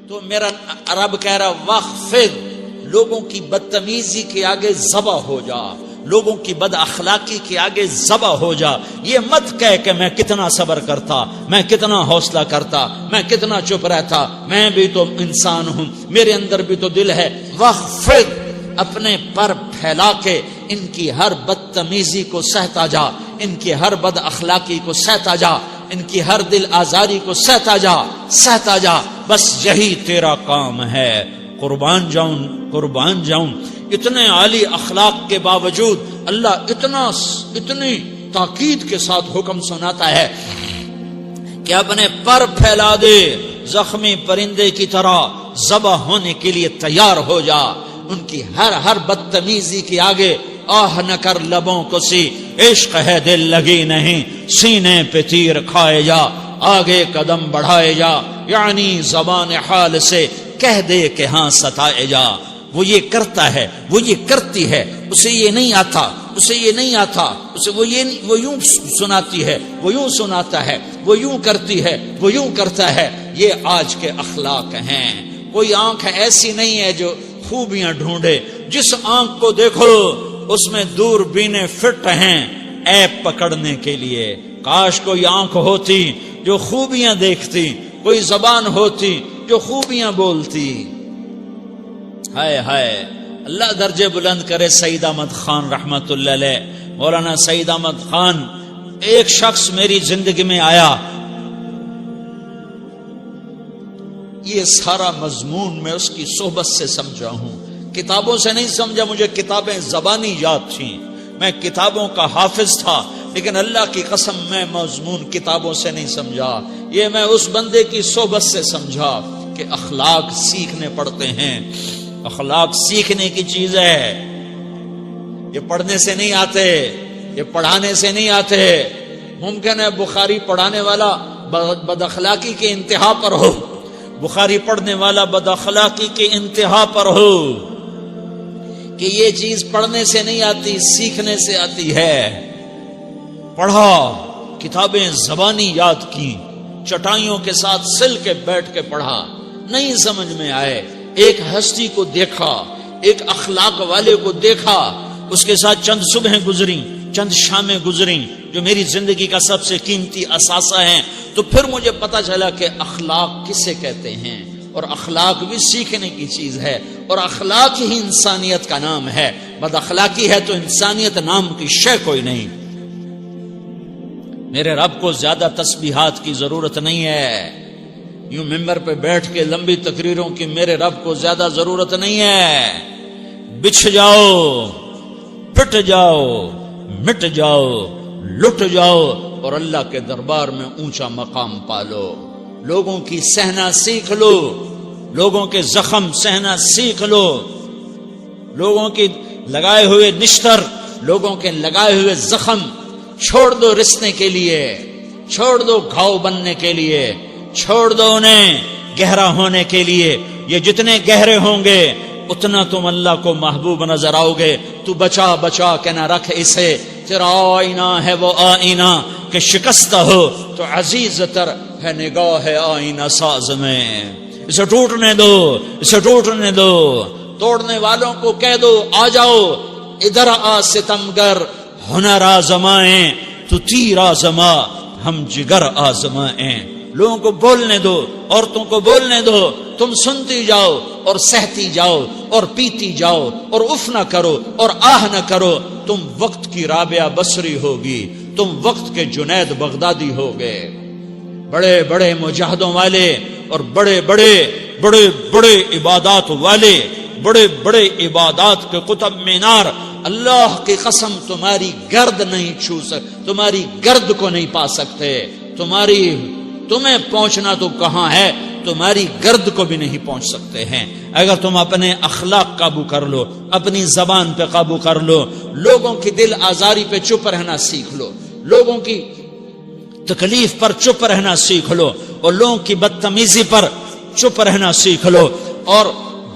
تو میرا رب کہہ رہا وخفض، لوگوں کی بدتمیزی کے آگے ذبح ہو جا، لوگوں کی بد اخلاقی کے آگے ذبح ہو جا. یہ مت کہہ کہ میں کتنا صبر کرتا، میں کتنا حوصلہ کرتا، میں کتنا چپ رہتا، میں بھی تو انسان ہوں، میرے اندر بھی تو دل ہے. وخفض، اپنے پر پھیلا کے ان کی ہر بدتمیزی کو سہتا جا، ان کی ہر بد اخلاقی کو سہتا جا، ان کی ہر دل آزاری کو سہتا جا، سہتا جا. بس یہی تیرا کام ہے. قربان جاؤں، قربان جاؤں. اتنے عالی اخلاق کے باوجود اللہ اتنی تاکید کے ساتھ حکم سناتا ہے کہ اپنے پر پھیلا دے، زخمی پرندے کی طرح ذبح ہونے کے لیے تیار ہو جا. ان کی ہر بدتمیزی کے آگے آہ نہ کر لبوں کو سی، عشق ہے دل لگی نہیں، سینے پہ تیر کھائے جا، آگے قدم بڑھائے جا. یعنی زبان حال سے کہہ دے کہ ہاں ستائے جا. وہ یہ کرتا ہے، وہ یہ کرتی ہے، اسے یہ نہیں آتا، اسے یہ نہیں آتا، اسے وہ یوں سناتی ہے، وہ یوں سناتا ہے، وہ یوں کرتی ہے، وہ یوں کرتا ہے. یہ آج کے اخلاق ہیں. کوئی آنکھ ایسی نہیں ہے جو خوبیاں ڈھونڈے. جس آنکھ کو دیکھو اس میں دوربینیں فٹ ہیں عیب پکڑنے کے لیے. کاش کوئی آنکھ ہوتی جو خوبیاں دیکھتی، کوئی زبان ہوتی جو خوبیاں بولتی. ہائے ہائے، اللہ درجے بلند کرے. سعید احمد خان رحمت اللہ علیہ، مولانا سعید احمد خان، ایک شخص میری زندگی میں آیا. یہ سارا مضمون میں اس کی صحبت سے سمجھا ہوں، کتابوں سے نہیں سمجھا. مجھے کتابیں زبانی یاد تھیں، میں کتابوں کا حافظ تھا، لیکن اللہ کی قسم میں مضمون کتابوں سے نہیں سمجھا. یہ میں اس بندے کی صحبت سے سمجھا کہ اخلاق سیکھنے پڑتے ہیں. اخلاق سیکھنے کی چیز ہے، یہ پڑھنے سے نہیں آتے، یہ پڑھانے سے نہیں آتے. ممکن ہے بخاری پڑھانے والا بد اخلاقی کے انتہا پر ہو، بخاری پڑھنے والا بد اخلاقی کے انتہا پر ہو، کہ یہ چیز پڑھنے سے نہیں آتی، سیکھنے سے آتی ہے. پڑھا، کتابیں زبانی یاد کی، چٹائیوں کے ساتھ سل کے بیٹھ کے پڑھا. نہیں سمجھ میں آئے، ایک ہستی کو دیکھا، ایک اخلاق والے کو دیکھا، اس کے ساتھ چند صبحیں گزری، چند شامیں گزری جو میری زندگی کا سب سے قیمتی اثاثہ ہیں. تو پھر مجھے پتا چلا کہ اخلاق کسے کہتے ہیں، اور اخلاق بھی سیکھنے کی چیز ہے، اور اخلاق ہی انسانیت کا نام ہے. بد اخلاقی ہے تو انسانیت نام کی شے کوئی نہیں. میرے رب کو زیادہ تسبیحات کی ضرورت نہیں ہے. یوں ممبر پہ بیٹھ کے لمبی تقریروں کی میرے رب کو زیادہ ضرورت نہیں ہے. بچھ جاؤ، پٹ جاؤ، مٹ جاؤ، لٹ جاؤ، اور اللہ کے دربار میں اونچا مقام پالو. لوگوں کی سہنا سیکھ لو، لوگوں کے زخم سہنا سیکھ لو، لوگوں کی لگائے ہوئے نشتر، لوگوں کے لگائے ہوئے زخم چھوڑ دو رسنے کے لیے، چھوڑ دو گھاؤ بننے کے لیے، چھوڑ دو انہیں گہرا ہونے کے لیے. یہ جتنے گہرے ہوں گے اتنا تم اللہ کو محبوب نظر آؤ گے. تو بچا بچا کے نہ رکھ اسے، تیرا آئینہ ہے وہ آئینہ کہ شکستہ ہو تو عزیز تر ہے نگاہ آئینہ ساز میں. اسے ٹوٹنے دو، اسے ٹوٹنے دو. توڑنے والوں کو کہہ دو آ جاؤ ادھر آ ستمگر، ہنر آزمائیں تو تیر آزما، ہم جگر آزمائیں. لوگوں کو بولنے دو، عورتوں کو بولنے دو. تم سنتی جاؤ اور سہتی جاؤ اور پیتی جاؤ اور اف نہ کرو اور آہ نہ کرو. تم وقت کی رابعہ بصری ہوگی، تم وقت کے جنید بغدادی ہوگے. بڑے بڑے مجاہدوں والے اور بڑے بڑے بڑے بڑے عبادات والے، بڑے بڑے عبادات کے قطب مینار، اللہ کی قسم تمہاری گرد نہیں چھو سکتے، تمہاری گرد کو نہیں پا سکتے. تمہیں پہنچنا تو کہاں ہے، تمہاری گرد کو بھی نہیں پہنچ سکتے ہیں. اگر تم اپنے اخلاق قابو کر لو، اپنی زبان پہ قابو کر لو، لوگوں کی دل آزاری پہ چپ رہنا سیکھ لو، لوگوں کی تکلیف پر چپ رہنا سیکھ لو، اور لوگوں کی بدتمیزی پر چپ رہنا سیکھ لو، اور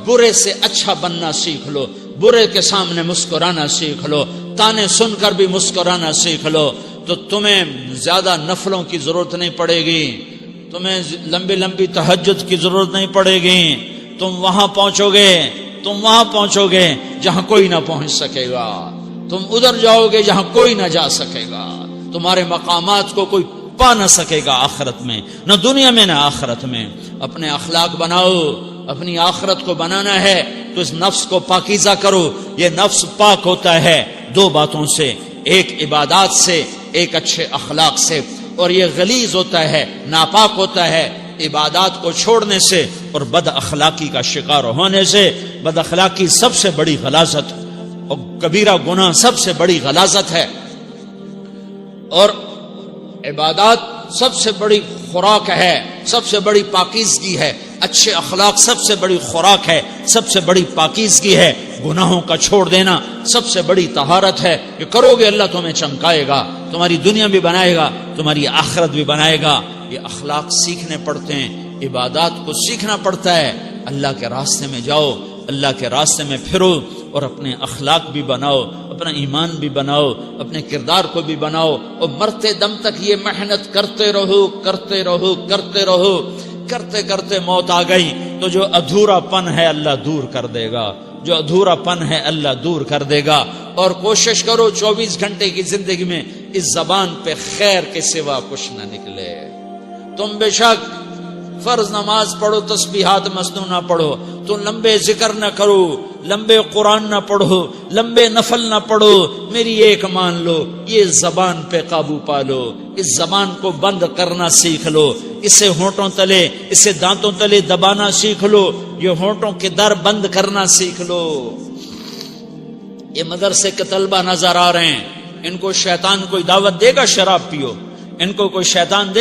برے سے اچھا بننا سیکھ لو، برے کے سامنے مسکرانا سیکھ لو، تانے سن کر بھی مسکرانا سیکھ لو، تو تمہیں زیادہ نفلوں کی ضرورت نہیں پڑے گی. تمہیں لمبی لمبی تہجد کی ضرورت نہیں پڑے گی. تم وہاں پہنچو گے جہاں کوئی نہ پہنچ سکے گا. تم ادھر جاؤ گے جہاں کوئی نہ جا سکے گا. تمہارے مقامات کو کوئی پا نہ سکے گا آخرت میں، نہ دنیا میں نہ آخرت میں. اپنے اخلاق بناؤ. اپنی آخرت کو بنانا ہے تو اس نفس کو پاکیزہ کرو. یہ نفس پاک ہوتا ہے دو باتوں سے، ایک عبادات سے، ایک اچھے اخلاق سے. اور یہ غلیظ ہوتا ہے، ناپاک ہوتا ہے عبادات کو چھوڑنے سے اور بد اخلاقی کا شکار ہونے سے. بد اخلاقی سب سے بڑی غلاظت اور کبیرہ گناہ سب سے بڑی غلاظت ہے، اور عبادات سب سے بڑی خوراک ہے، سب سے بڑی پاکیزگی ہے. اچھے اخلاق سب سے بڑی خوراک ہے، سب سے بڑی پاکیزگی ہے. گناہوں کا چھوڑ دینا سب سے بڑی طہارت ہے. یہ کرو گے اللہ تمہیں چمکائے گا، تمہاری دنیا بھی بنائے گا، تمہاری آخرت بھی بنائے گا. یہ اخلاق سیکھنے پڑتے ہیں، عبادات کو سیکھنا پڑتا ہے. اللہ کے راستے میں جاؤ، اللہ کے راستے میں پھرو اور اپنے اخلاق بھی بناؤ، اپنا ایمان بھی بناؤ، اپنے کردار کو بھی بناؤ. اور مرتے دم تک یہ محنت کرتے رہو. کرتے کرتے موت آ گئی تو جو ادھورا پن ہے اللہ دور کر دے گا. جو ادھورا پن ہے اللہ دور کر دے گا. اور کوشش کرو 24 گھنٹے کی زندگی میں اس زبان پہ خیر کے سوا کچھ نہ نکلے. تم بے شک فرض نماز پڑھو، تسبیحات مسنون نہ پڑھو، تو لمبے ذکر نہ کرو، لمبے قرآن نہ پڑھو، لمبے نفل نہ پڑھو. میری ایک مان لو، یہ زبان پہ قابو پا لو. اس زبان کو بند کرنا سیکھ لو. اسے ہونٹوں تلے، اسے دانتوں تلے دبانا سیکھ لو. یہ ہونٹوں کے در بند کرنا سیکھ لو. یہ مدرسے کے طلبہ نظر آ رہے ہیں، ان کو شیطان کوئی دعوت دے گا شراب پیو، ان کو کوئی شیطان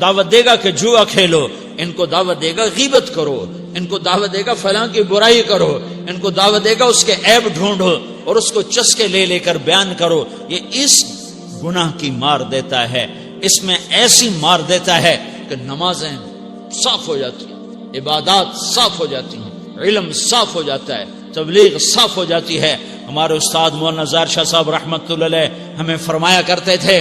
دعوت دے گا کہ جوا کھیلو، ان کو دعوت دے گا غیبت کرو، ان کو دعوت دے گا فلاں کی برائی کرو، ان کو دعوت دے گا اس کے عیب ڈھونڈو اور اس کو چسکے لے کر بیان کرو. یہ اس گناہ کی مار دیتا ہے، اس میں ایسی مار دیتا ہے کہ نمازیں صاف ہو جاتی ہیں، عبادات صاف ہو جاتی ہیں، علم صاف ہو جاتا ہے، تبلیغ صاف ہو جاتی ہے. ہمارے استاد مولانا زار شاہ صاحب رحمت اللہ علیہ ہمیں فرمایا کرتے تھے،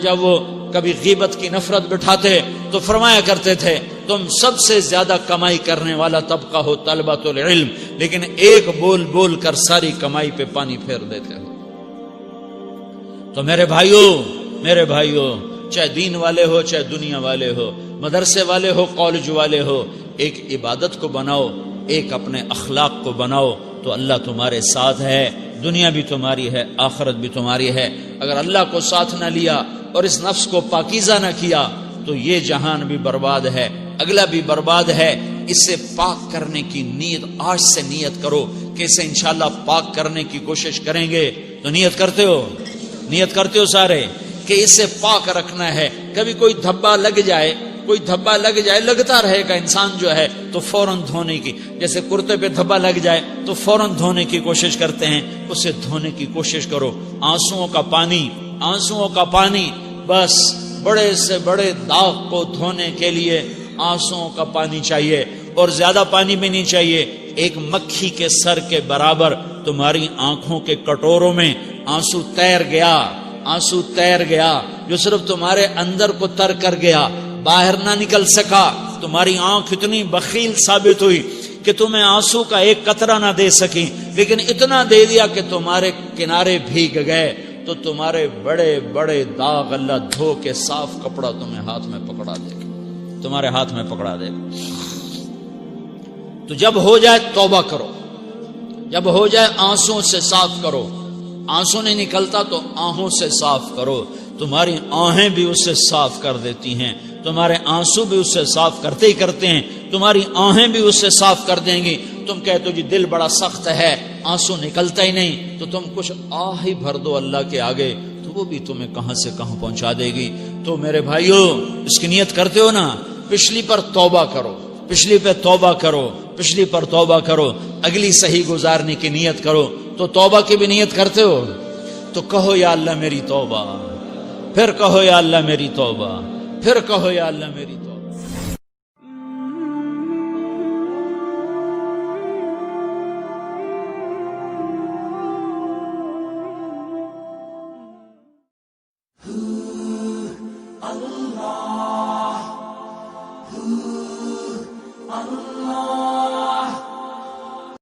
جب وہ کبھی غیبت کی نفرت بٹھاتے تو فرمایا کرتے تھے تم سب سے زیادہ کمائی کرنے والا طبقہ ہو طلبۃ العلم، لیکن ایک بول کر ساری کمائی پہ پانی پھیر دیتے ہو. تو میرے بھائیوں چاہے دین والے ہو، چاہے دنیا والے ہو، مدرسے والے ہو، کالج والے ہو، ایک عبادت کو بناؤ، ایک اپنے اخلاق کو بناؤ تو اللہ تمہارے ساتھ ہے. دنیا بھی تمہاری ہے، آخرت بھی تمہاری ہے. اگر اللہ کو ساتھ نہ لیا اور اس نفس کو پاکیزہ نہ کیا تو یہ جہان بھی برباد ہے، اگلا بھی برباد ہے. اسے پاک کرنے کی نیت آج سے نیت کرو کہ اسے انشاءاللہ پاک کرنے کی کوشش کریں گے. تو نیت کرتے ہو سارے کہ اسے پاک رکھنا ہے. کبھی کوئی دھبا لگ جائے، لگتا رہے گا انسان جو ہے تو فوراً دھونے کی، جیسے کرتے پہ دھبا لگ جائے تو فوراً دھونے کی کوشش کرتے ہیں، اسے دھونے کی کوشش کرو. آنسوؤں کا پانی بس بڑے سے بڑے داغ کو دھونے کے لیے آنسوؤں کا پانی چاہیے، اور زیادہ پانی بھی نہیں چاہیے. ایک مکھی کے سر کے برابر تمہاری آنکھوں کے کٹوروں میں آنسو تیر گیا جو صرف تمہارے اندر کو تر کر گیا، باہر نہ نکل سکا. تمہاری آنکھ اتنی بخیل ثابت ہوئی کہ تمہیں آنسو کا ایک قطرہ نہ دے سکی، لیکن اتنا دے دیا کہ تمہارے کنارے بھیگ گئے. تو تمہارے بڑے بڑے داغ اللہ دھو کے صاف کپڑا تمہیں ہاتھ میں پکڑا دے گا. تو جب ہو جائے توبہ کرو، جب ہو جائے آنسوں سے صاف کرو. آنسو نہیں نکلتا تو آہوں سے صاف کرو. تمہاری آہیں بھی اسے صاف کر دیتی ہیں، تمہارے آنسو بھی اسے صاف کرتے ہیں، تمہاری آہیں بھی اسے صاف کر دیں گی. تم کہتے ہو جی دل بڑا سخت ہے، آنسو نکلتا ہی نہیں، تو تم کچھ آہ ہی بھر دو اللہ کے آگے، تو وہ بھی تمہیں کہاں سے کہاں پہنچا دے گی. تو میرے بھائیو اس کی نیت کرتے ہو نا، پچھلی پر توبہ کرو، اگلی صحیح گزارنے کی نیت کرو. تو توبہ کی بھی نیت کرتے ہو تو کہو یا اللہ میری توبہ، پھر کہو یا اللہ میری توبہ، پھر کہو یا اللہ میری توبہ. اللہ